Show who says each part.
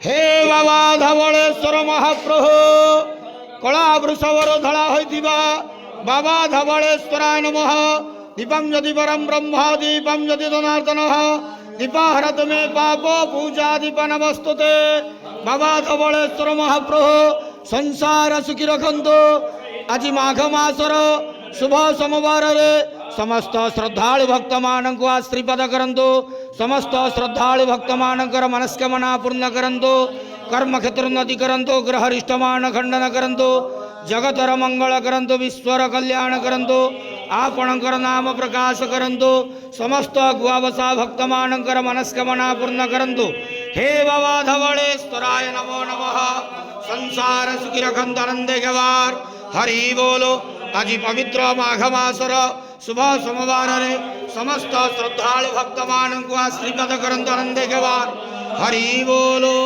Speaker 1: हे बाबा धवळेश्वर महाप्रभु कला वृषवर धड़ा होइतिबा बाबा धवळेश्वराय नमः। दीपम यदि परम ब्रह्म दीपम यदि जनार्दन दीपाहरत मे पाप पूजा दीप नमस्तुते। बाबा धवळेश्वर महाप्रभु संसार सुखी रखंतु। आज माघ मासर शुभ सोमवार रे समस्त श्रद्धालु भक्त मानक आश्रीपद करंतु। समस्त श्रद्धालु भक्त मानकर मनस्कामना पूर्ण करंतु। कर्म क्षेत्र उन्नति करंतु। ग्रहरिष्टमान खंडन करंतु। जगतर मंगल करंतु। विश्वर कल्याण करंतु। आपणकर नाम प्रकाश करंतु। समस्त गुआवसा भक्त मानकर मनस्कामना पूर्ण करंतु। हे बाबा धवळेश्वराय नमो नमः। संसार सुखी रखंतु आनंदे गवार हरि बोलो। आज पवित्र माघ मासर शुभ सोमवार रे समस्त श्रद्धालु भक्त मानक आश्रीपद करंतु आनंदे गवार हरि बोलो।